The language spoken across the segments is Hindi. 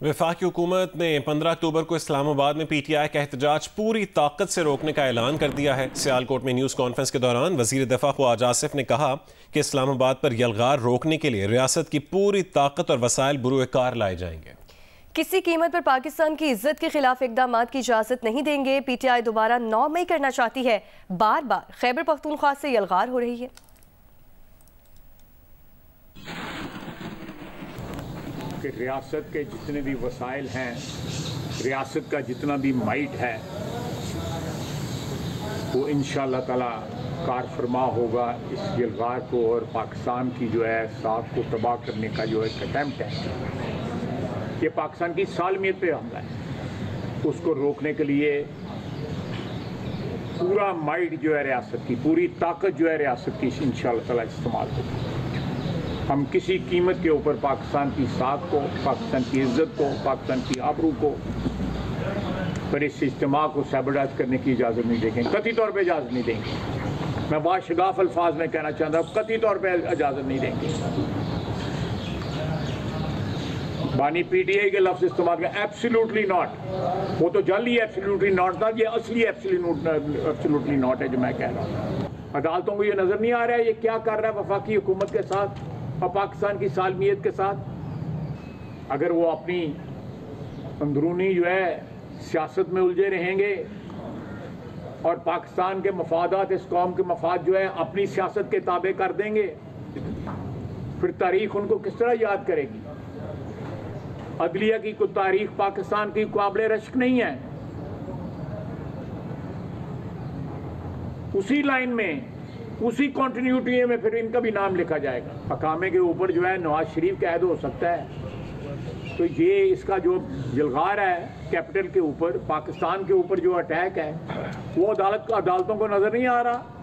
वफाकी हुकूमत ने 15 अक्टूबर को इस्लामाबाद में PTI का एहतजाज पूरी ताकत से रोकने का ऐलान कर दिया है। सियालकोट में न्यूज़ कॉन्फ्रेंस के दौरान वज़ीर दफ़ा ख्वाजा आसिफ ने कहा कि इस्लामाबाद पर यलगार रोकने के लिए रियासत की पूरी ताकत और वसाइल बुरुए कार लाए जाएंगे। किसी कीमत पर पाकिस्तान की इज्जत के खिलाफ इकदाम की इजाजत नहीं देंगे। PTI दोबारा 9 मई करना चाहती है। बार बार खैबर पख्तूनख्वा से यलगार हो रही है। कि रियासत के जितने भी वसाइल हैं, रियासत का जितना भी माइट है, वो इंशाअल्लाह ताला कार फरमा होगा इस यलगार को और पाकिस्तान की जो है साख को तबाह करने का जो एक अटैम्प्ट है। ये पाकिस्तान की सालमियत पे हमला है। उसको रोकने के लिए पूरा माइट जो है रियासत की, पूरी ताकत जो है रियासत की इंशाअल्लाह ताला इस्तेमाल होगी। हम किसी कीमत के ऊपर पाकिस्तान की साख को, पाकिस्तान की इज्जत को, पाकिस्तान की आबरू को, पर इस इज्तिमा को सैबोटाज करने की इजाज़त नहीं देंगे, कतई तौर पे इजाज़त नहीं देंगे। मैं बाशगाफ अल्फाज में कहना चाहता हूँ, कतई तौर पे इजाज़त नहीं देंगे। बानी PTI के लफ्ज़ इस्तेमाल करें, एब्सोल्युटली नॉट। वो तो जाली एब्सोल्युटली नॉट था, ये असली एब्सोल्युटली नॉट है जो मैं कह रहा हूँ। अदालतों को ये नज़र नहीं आ रहा है ये क्या कर रहा है वफाकी हुकूमत के साथ और पाकिस्तान की सालमियत के साथ। अगर वो अपनी अंदरूनी जो है सियासत में उलझे रहेंगे और पाकिस्तान के मफादात, इस कौम के मफाद जो है अपनी सियासत के ताबे कर देंगे, फिर तारीख उनको किस तरह याद करेगी। अदलिया की कोई तारीख पाकिस्तान की काबिल रश्क नहीं है। उसी लाइन में, उसी कॉन्टिन्यूटी में फिर इनका भी नाम लिखा जाएगा। हकामे के ऊपर जो है नवाज शरीफ का ऐद हो सकता है। तो ये इसका जो यलगार है कैपिटल के ऊपर, पाकिस्तान के ऊपर जो अटैक है, वो अदालतों को नजर नहीं आ रहा।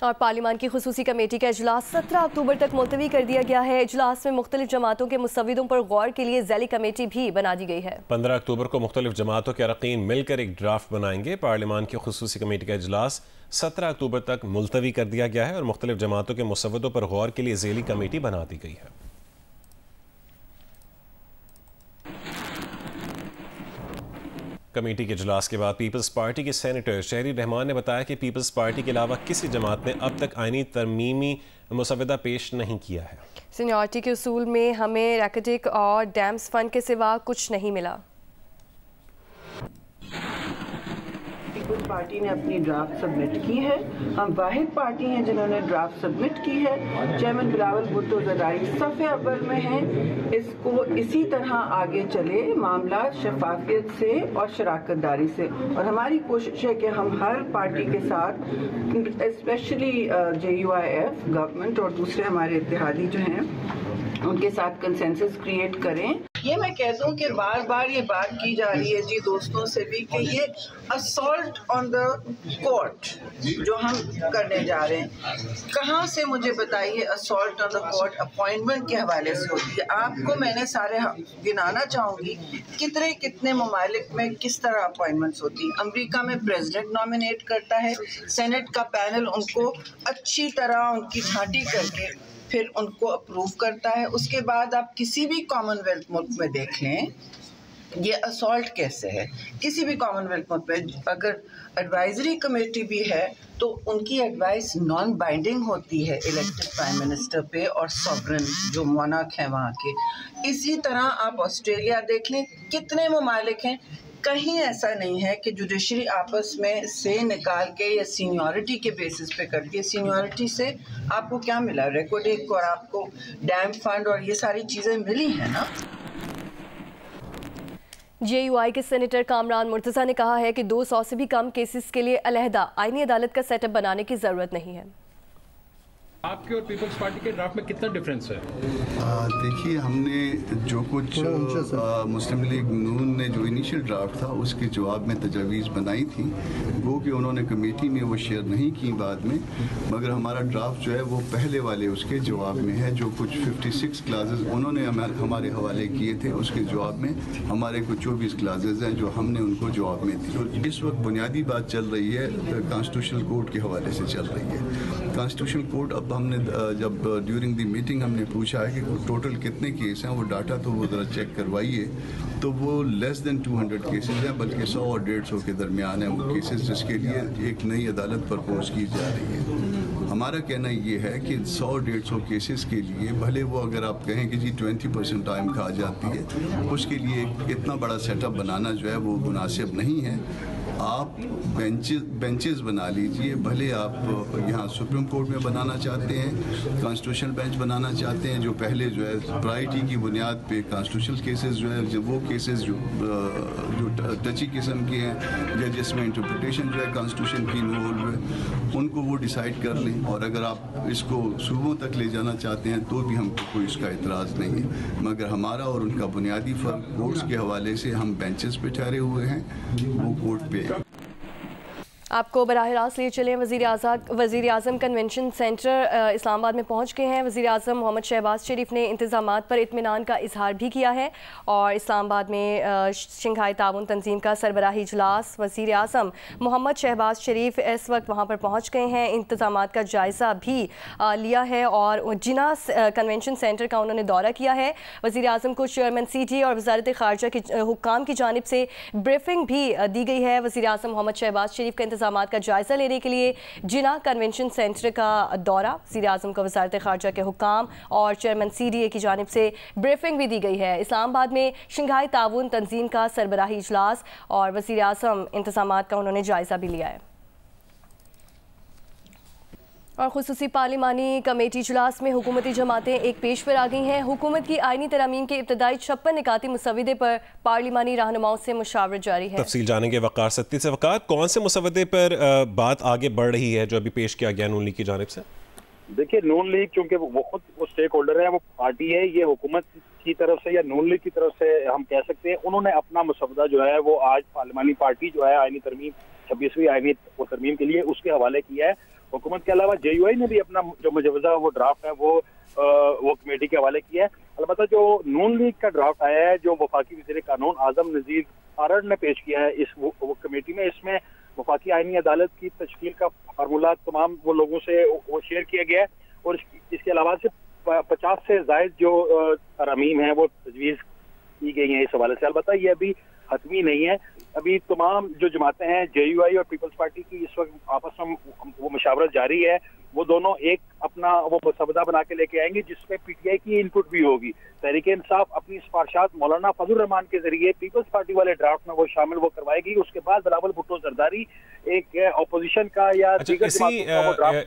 और पार्लियामान की खुसूसी कमेटी का इजलास 17 अक्टूबर तक मुलतवी कर दिया गया है। इजलास में मुख्तलिफ जमातों के मुसव्विदों पर गौर के लिए ज़ैली कमेटी भी बना दी गई है। 15 अक्टूबर को मुख्तलिफ जमातों के अरकान मिलकर एक ड्राफ्ट बनाएंगे। पार्लियामान की खुसूसी कमेटी का इजलास 17 अक्टूबर तक मुलतवी कर दिया गया है और मुख्तलिफ जमातों के मुसव्विदों पर गौर के लिए ज़ैली कमेटी बना दी गई है। कमेटी के इजलास के बाद पीपल्स पार्टी के सेनेटर शहरी रहमान ने बताया कि पीपल्स पार्टी के अलावा किसी जमात ने अब तक आईनी तरमीमी मुसव्वदा पेश नहीं किया है। सीनियरिटी के उसूल में हमें रैकेटिक और डैम्स फंड के सिवा कुछ नहीं मिला। पीपल्स पार्टी ने अपनी ड्राफ्ट सबमिट की है। हम वाहिद पार्टी हैं जिन्होंने ड्राफ्ट सबमिट की है। चेयरमैन बिलावल भुट्टो ज़रदारी सफ़े अव्वल में हैं। इसको इसी तरह आगे चले, मामला शफाफियत से और शराकतदारी से। और हमारी कोशिश है कि हम हर पार्टी के साथ, स्पेशली JUIF गवर्नमेंट और दूसरे हमारे इत्तेहादी जो हैं, उनके साथ कंसेंसस क्रिएट करें। ये मैं कह दूं कि बार बार ये बात की जा रही है जी दोस्तों से भी कि ये असॉल्ट ऑन द कोर्ट जो हम करने जा रहे हैं, कहाँ से मुझे बताइए assault on the court appointment के हवाले से होती है। आपको मैंने सारे गिनाना चाहूँगी कितने कितने ममालिक में किस तरह अपॉइंटमेंट्स होती हैं। अमेरिका में प्रेसिडेंट नॉमिनेट करता है, सेनेट का पैनल उनको अच्छी तरह उनकी छांटी करके फिर उनको अप्रूव करता है। उसके बाद आप किसी भी कॉमनवेल्थ मुल्क में देख लें ये असॉल्ट कैसे है। किसी भी कॉमनवेल्थ मुल्क में अगर एडवाइजरी कमेटी भी है तो उनकी एडवाइस नॉन बाइंडिंग होती है इलेक्टेड प्राइम मिनिस्टर पे और सॉवरेन जो मोनार्क हैं वहाँ के। इसी तरह आप ऑस्ट्रेलिया देख लें, कितने ममालिक हैं, कहीं ऐसा नहीं है कि जुडिशरी आपस में से निकाल के या सीनियरिटी के बेसिस पे करती है। सीनियरिटी से आपको क्या मिला, रिकॉर्डिंग और आपको डैम फंड और ये सारी चीज़ें मिली हैं ना। JUI के सेनेटर कामरान मुर्तज़ा ने कहा है कि 200 से भी कम केसेस के लिए अलहदा आईनी अदालत का सेटअप बनाने की ज़रूरत नहीं है। आपके और पीपल्स पार्टी के ड्राफ्ट में कितना डिफरेंस है? देखिए, हमने जो कुछ मुस्लिम लीग नून ने जो इनिशियल ड्राफ्ट था उसके जवाब में तजावीज़ बनाई थी, वो कि उन्होंने कमेटी में वो शेयर नहीं की बाद में, मगर हमारा ड्राफ्ट जो है वो पहले वाले उसके जवाब में है। जो कुछ 56 क्लासेस उन्होंने हमारे हवाले किए थे उसके जवाब में हमारे कुछ 24 क्लासेस हैं जो हमने उनको जवाब में दी। तो इस वक्त बुनियादी बात चल रही है कॉन्स्टिट्यूशनल कोर्ट के हवाले से चल रही है। कॉन्स्टिट्यूशनल कोर्ट अब हमने जब ड्यूरिंग द मीटिंग हमने पूछा है कि टोटल कितने केस हैं, वो डाटा तो वो ज़रा चेक करवाइए, तो वो लेस देन 200 केसेस हैं, बल्कि 100 और 150 के दरमियान हैं वो केसेस, जिसके लिए एक नई अदालत प्रपोज की जा रही है। हमारा कहना ये है कि 100-150 केसेस के लिए भले वो अगर आप कहें कि जी 20% टाइम खा जाती है, उसके लिए इतना बड़ा सेटअप बनाना जो है वो मुनासिब नहीं है। आप बेंचेस बना लीजिए, भले आप यहाँ सुप्रीम कोर्ट में बनाना चाहते हैं, कॉन्स्टिट्यूशनल बेंच बनाना चाहते हैं, जो पहले जो है प्रायोरिटी की बुनियाद पे कॉन्स्टिट्यूशनल केसेस जो है, जो वो केसेस जो टची किस्म के हैं या जिसमें इंटरप्रिटेशन जो है कॉन्स्टिट्यूशन की इन्वॉल्व है, उनको वो डिसाइड कर लें। और अगर आप इसको सूबों तक ले जाना चाहते हैं तो भी हमको कोई इसका इतराज़ नहीं है, मगर हमारा और उनका बुनियादी फ़र्क कोर्ट्स के हवाले से, हम बेंचेस पे ठहरे हुए हैं, वो कोर्ट पे। आपको बराह रास्त लिए चले वज़ीर आज़म कन्वेंशन सेंटर इस्लामाबाद में पहुंच गए हैं। वज़ीर आज़म मोहम्मद शहबाज शरीफ ने इंतज़ामात पर इत्मीनान का इजहार भी किया है और इस्लामाबाद में शंघाई ताउन तंजीम का सरबराही इजलास वज़ीर आज़म मोहम्मद शहबाज शरीफ इस वक्त वहां पर पहुंच गए हैं। इंतज़ामात का जायज़ा भी लिया है और जिना कन्वेंशन सेंटर का उन्होंने दौरा किया है। वज़ीर आज़म को चेयरमैन CT और वज़ारत ख़ारजा के हुक्काम की जानिब से ब्रीफिंग भी दी गई है। वज़ीर आज़म मोहम्मद शहबाज शरीफ का इंतज़ामात का जायज़ा लेने के लिए जिना कन्वेंशन सेंटर का दौरा, वज़ीर आज़म को वज़ारत ख़ारजा के हुक्काम और चेयरमैन CDA की जानिब से ब्रीफिंग भी दी गई है। इस्लामाबाद में शंघाई ताउन तंजीम का सरबराही इजलास और वज़ीर आज़म इंतज़ामात का उन्होंने जायज़ा भी लिया है। और खुसूसी पार्लिमानी कमेटी इजलास में हुकूमती जमातें एक पेश पर आ गई हैं। हुकूमत की आइनी तरमीम के इब्तदाई 56 निकाती मुसवदे पर पार्लिमानी रहनुमाओं से मुशावरत जारी है। तफसील जानेंगे वक़ार सत्ती से। वक़ार, कौन से मुसवदे पर बात आगे बढ़ रही है जो अभी पेश किया गया नून लीग की जानिब से? देखिए, नून लीग चूंकि वो खुद वो स्टेक होल्डर है, वो पार्टी है, ये हुकूमत की तरफ से या नून लीग की तरफ से हम कह सकते हैं, उन्होंने अपना मुसवदा जो है वो आज पार्लिमानी पार्टी जो है आइनी तरमीम 26वीं आइनी तरमीम के लिए उसके हवाले किया है। हुकूमत के अलावा JUI ने भी अपना जो मुजवजा वो ड्राफ्ट है वो कमेटी के हवाले किया है। अलबत्ता जो नून लीग का ड्राफ्ट आया है, जो वफाकी वज़ीर कानून आज़म नज़ीर आरड़ ने पेश किया है इस वो कमेटी में, इसमें वफाकी आइनी अदालत की तश्कील का फार्मूला तमाम वो लोगों से वो शेयर किया गया है और इसके अलावा से 50 से ज़ायद जो तरमीम है वो तजवीज़ की गई हैं इस हवाले से। अलबत्ता ये अभी हतमी नहीं है, अभी तमाम जो जमातें हैं JUI और पीपल्स पार्टी की इस वक्त आपस में वो मुशावरत जारी है। वो दोनों एक अपना वो मुसवदा बना के लेके आएंगे जिसमें PTI की इनपुट भी होगी। तहरीक इंसाफ अपनी सिफारिशात मौलाना फजल रहमान के जरिए पीपल्स पार्टी वाले ड्राफ्ट में वो शामिल वो करवाएगी। उसके बाद बिलावल भुट्टो जरदारी एक अपोजिशन का या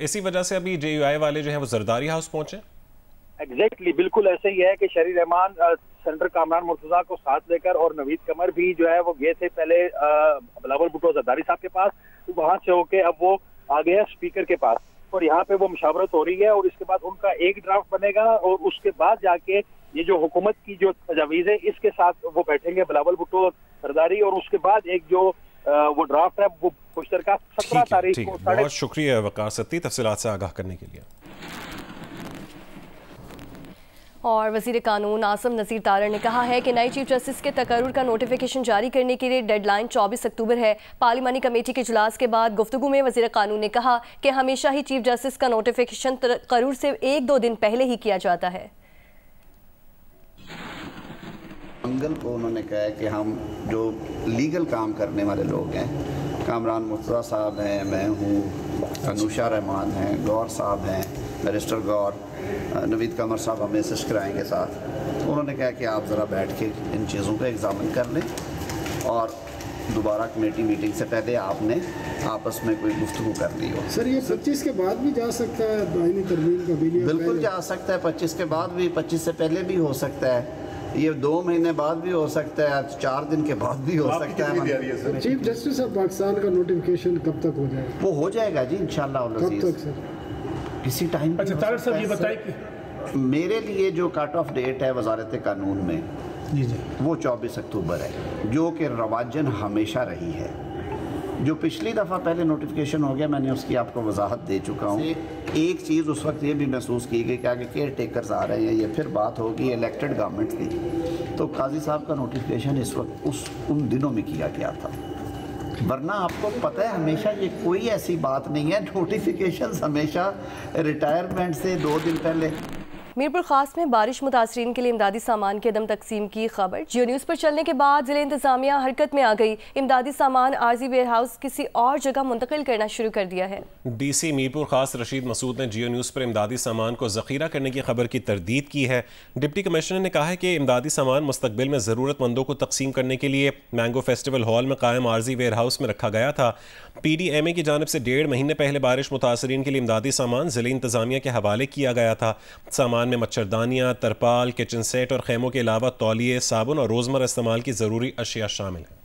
इसी वजह से अभी JUI वाले जो है वो जरदारी हाउस पहुंचे। एग्जैक्टली, बिल्कुल ऐसे ही है कि शरीर रहमान सेनेटर कामरान मुर्तजा को साथ लेकर और नवीद कमर भी जो है वो गए थे पहले बिलावल भुट्टो जरदारी साहब के पास, तो वहां से होके अब वो आ गए स्पीकर के पास और यहाँ पे वो मुशावरत हो रही है और इसके बाद उनका एक ड्राफ्ट बनेगा और उसके बाद जाके ये जो हुकूमत की जो तजावीज़ है इसके साथ वो बैठेंगे बिलावल भुट्टो जरदारी और उसके बाद एक जो वो ड्राफ्ट है वो मुश्तरका 17 तारीख को। बहुत शुक्रिया वक़ार सत्ती तफसीलात से आगाह करने के लिए। और वज़ीर कानून आसम नज़ीर तारड़ ने कहा है कि नए चीफ जस्टिस के तकर्रुर का नोटिफिकेशन जारी करने के लिए डेडलाइन 24 अक्टूबर है। पार्लिमानी कमेटी के इजलास के बाद गुफ्तगू में वज़ीर कानून ने कहा कि हमेशा ही चीफ जस्टिस का नोटिफिकेशन तकर्रुर से 1-2 दिन पहले ही किया जाता है। मंगल को उन्होंने कहा है कि हम जो लीगल काम करने वाले लोग हैं, कामरान मुर्तज़ा साहब हैं, मैं हूँ, अनुषा रहमान हैं, गौर साहब हैं, बैरिस्टर गौर, नवीद कमर साहब हमें असिस्ट कराएंगे साथ। उन्होंने कहा कि आप ज़रा बैठ के इन चीज़ों को एग्ज़ामिन कर लें और दोबारा कमेटी मीटिंग से पहले आपने आपस में कोई गुफ्तगू कर ली हो। सर, ये 25 के बाद भी जा सकता है आईनी तरमीम का बिल? बिल्कुल जा सकता है, 25 के बाद भी, 25 से पहले भी हो सकता है, ये 2 महीने बाद भी हो सकता है, 4 दिन के बाद भी हो सकता है। चीफ जस्टिस ऑफ पाकिस्तान का नोटिफिकेशन कब तक हो जाएगा? वो हो जाएगा जी इंशाल्लाह। कब तक सर? किसी टाइम। अच्छा तारड़ साहब ये बताइए, मेरे लिए जो कट ऑफ डेट है वजारत कानून में जी जी वो 24 अक्टूबर है, जो कि रवाजन हमेशा रही है। जो पिछली दफ़ा पहले नोटिफिकेशन हो गया मैंने उसकी आपको वजाहत दे चुका हूँ। एक चीज़ उस वक्त ये भी महसूस की गई कि आगे केयर टेकर्स आ रहे हैं, ये फिर बात होगी, इलेक्टेड गवर्नमेंट थी, तो काजी साहब का नोटिफिकेशन इस वक्त उन दिनों में किया गया था। वरना आपको पता है हमेशा ये कोई ऐसी बात नहीं है, नोटिफिकेशंस हमेशा रिटायरमेंट से 2 दिन पहले। मीरपुर खास में बारिश मुतासरीन के लिए इमदादी सामान की अदम तकसीम की खबर। जियो न्यूज़ पर चलने के बाद जिले इंतजामिया हरकत में आ गई। इमदादी सामान आरजी वेयर हाउस किसी और जगह मुंतकिल करना शुरू कर दिया है। डीसी मीरपुर खास रशीद मसूद ने जियो न्यूज़ पर इमदादी सामान को जखीरा करने की खबर की तरदीद की है। डिप्टी कमिश्नर ने कहा है कि इमदादी सामान मुस्तकबिल में ज़रूरतमंदों को तकसीम करने के लिए मैंगो फेस्टिवल हॉल में कायम आरजी वेयर हाउस में रखा गया था। PDMA की जानिब से 1.5 महीने पहले बारिश मुतासरीन के लिए इमदादी सामान जिले इंतजामिया के हवाले किया गया था। सामान में मच्छरदानियाँ, तरपाल, किचन सेट और खेमों के अलावा तौलिए, साबुन और रोज़मर्रा इस्तेमाल की ज़रूरी अशिया शामिल हैं।